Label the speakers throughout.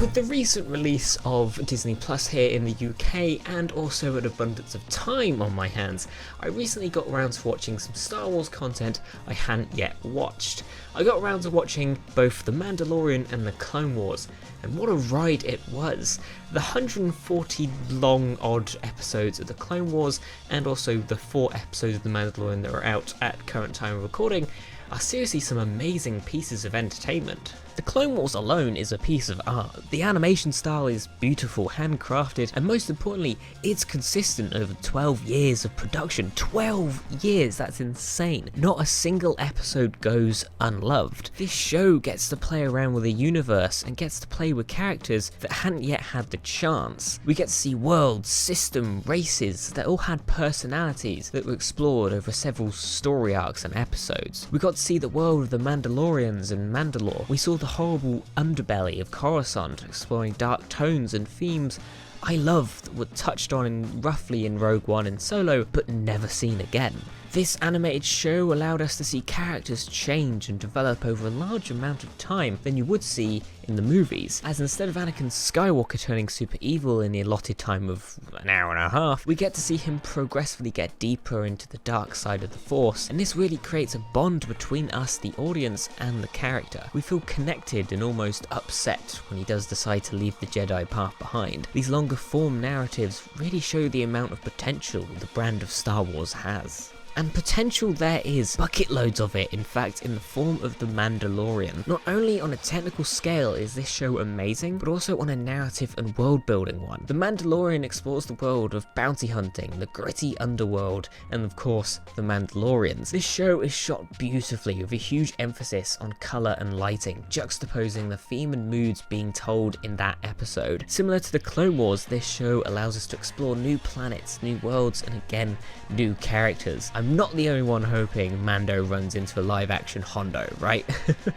Speaker 1: With the recent release of Disney Plus here in the UK and also an abundance of time on my hands, I recently got around to watching some Star Wars content I hadn't yet watched. I got around to watching both The Mandalorian and The Clone Wars, and what a ride it was. The 140 long odd episodes of The Clone Wars and also the 4 episodes of The Mandalorian that are out at current time of recording are seriously some amazing pieces of entertainment. The Clone Wars alone is a piece of art. The animation style is beautiful, handcrafted, and most importantly, it's consistent over 12 years of production. 12 years, that's insane. Not a single episode goes unloved. This show gets to play around with a universe and gets to play with characters that hadn't yet had the chance. We get to see worlds, system, races that all had personalities that were explored over several story arcs and episodes. We got to see the world of the Mandalorians and Mandalore. We saw the horrible underbelly of Coruscant, exploring dark tones and themes I love that were touched on roughly in Rogue One and Solo, but never seen again. This animated show allowed us to see characters change and develop over a large amount of time than you would see in the movies, as instead of Anakin Skywalker turning super evil in the allotted time of an hour and a half, we get to see him progressively get deeper into the dark side of the Force, and this really creates a bond between us, the audience, and the character. We feel connected and almost upset when he does decide to leave the Jedi path behind. These longer form narratives really show the amount of potential the brand of Star Wars has. And potential there is, bucket loads of it, in fact, in the form of The Mandalorian. Not only on a technical scale is this show amazing, but also on a narrative and world building one. The Mandalorian explores the world of bounty hunting, the gritty underworld, and of course, the Mandalorians. This show is shot beautifully with a huge emphasis on colour and lighting, juxtaposing the theme and moods being told in that episode. Similar to The Clone Wars, this show allows us to explore new planets, new worlds, and again, new characters. I'm not the only one hoping Mando runs into a live-action Hondo, right?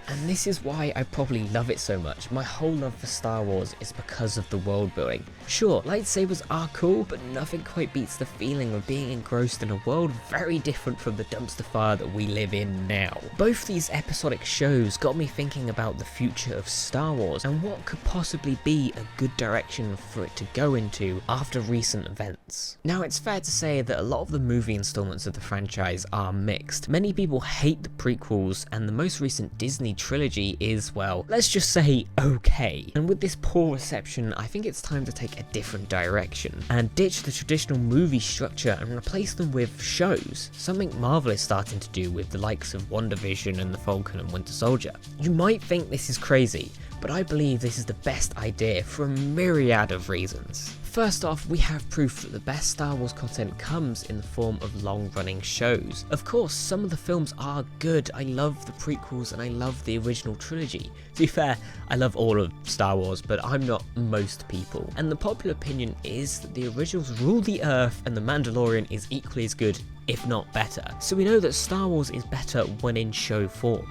Speaker 1: And this is why I probably love it so much. My whole love for Star Wars is because of the world building. Sure, lightsabers are cool, but nothing quite beats the feeling of being engrossed in a world very different from the dumpster fire that we live in now. Both these episodic shows got me thinking about the future of Star Wars and what could possibly be a good direction for it to go into after recent events. Now, it's fair to say that a lot of the movie installments of the franchise are mixed. Many people hate the prequels, and the most recent Disney trilogy is, well, let's just say okay. And with this poor reception, I think it's time to take a different direction and ditch the traditional movie structure and replace them with shows, something Marvel is starting to do with the likes of WandaVision and The Falcon and Winter Soldier. You might think this is crazy, but I believe this is the best idea for a myriad of reasons. First off, we have proof that the best Star Wars content comes in the form of long-running shows. Of course, some of the films are good. I love the prequels and I love the original trilogy. To be fair, I love all of Star Wars, but I'm not most people. And the popular opinion is that the originals rule the earth and The Mandalorian is equally as good, if not better. So we know that Star Wars is better when in show form.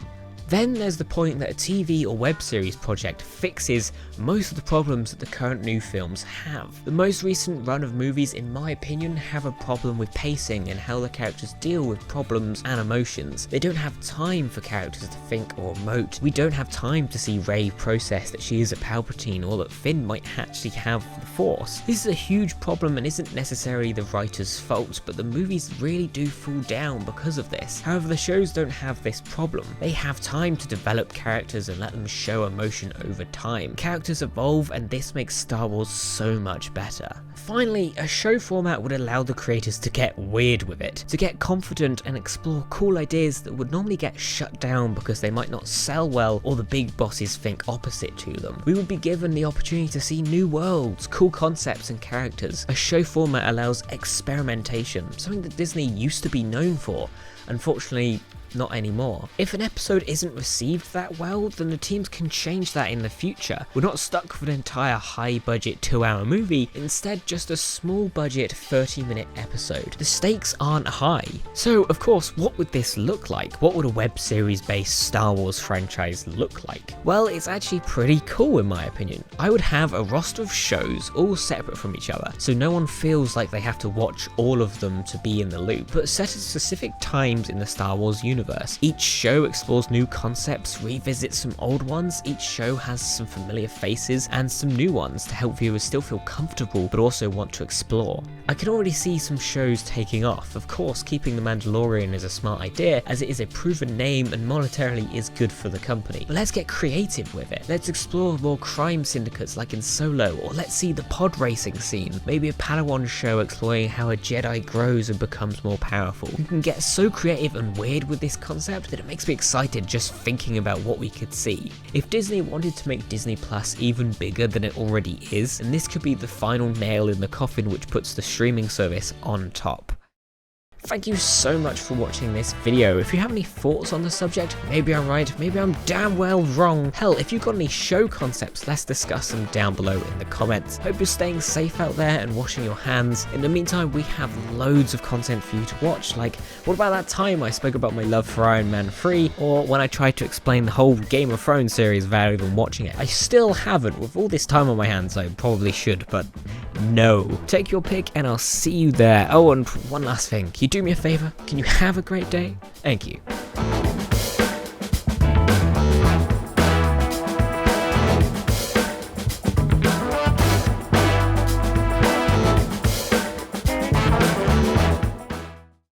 Speaker 1: Then there's the point that a TV or web series project fixes most of the problems that the current new films have. The most recent run of movies, in my opinion, have a problem with pacing and how the characters deal with problems and emotions. They don't have time for characters to think or emote. We don't have time to see Rey process that she is a Palpatine or that Finn might actually have the Force. This is a huge problem and isn't necessarily the writer's fault, but the movies really do fall down because of this. However, the shows don't have this problem. They have time to develop characters and let them show emotion over time. Characters evolve, and this makes Star Wars so much better. Finally, a show format would allow the creators to get weird with it, to get confident and explore cool ideas that would normally get shut down because they might not sell well or the big bosses think opposite to them. We would be given the opportunity to see new worlds, cool concepts and characters. A show format allows experimentation, something that Disney used to be known for. Unfortunately, not anymore. If an episode isn't received that well, then the teams can change that in the future. We're not stuck with an entire high-budget 2-hour movie, instead just a small-budget 30-minute episode. The stakes aren't high. So, of course, what would this look like? What would a web series-based Star Wars franchise look like? Well, it's actually pretty cool in my opinion. I would have a roster of shows all separate from each other, so no one feels like they have to watch all of them to be in the loop, but set at specific times in the Star Wars universe. universe. Each show explores new concepts, revisits some old ones. Each show has some familiar faces and some new ones to help viewers still feel comfortable but also want to explore. I can already see some shows taking off. Of course, keeping the Mandalorian is a smart idea as it is a proven name and monetarily is good for the company. But let's get creative with it. Let's explore more crime syndicates like in Solo, or let's see the pod racing scene. Maybe a Padawan show exploring how a Jedi grows and becomes more powerful. You can get so creative and weird with this concept that it makes me excited just thinking about what we could see. If Disney wanted to make Disney Plus even bigger than it already is, then this could be the final nail in the coffin which puts the streaming service on top. Thank you so much for watching this video. If you have any thoughts on the subject, maybe I'm right, maybe I'm damn well wrong. Hell, if you've got any show concepts, let's discuss them down below in the comments. Hope you're staying safe out there and washing your hands. In the meantime, we have loads of content for you to watch, like what about that time I spoke about my love for Iron Man 3, or when I tried to explain the whole Game of Thrones series without even watching it. I still haven't. With all this time on my hands, I probably should, but no. Take your pick and I'll see you there. Oh, and one last thing. Can you do me a favor? Can you have a great day? Thank you.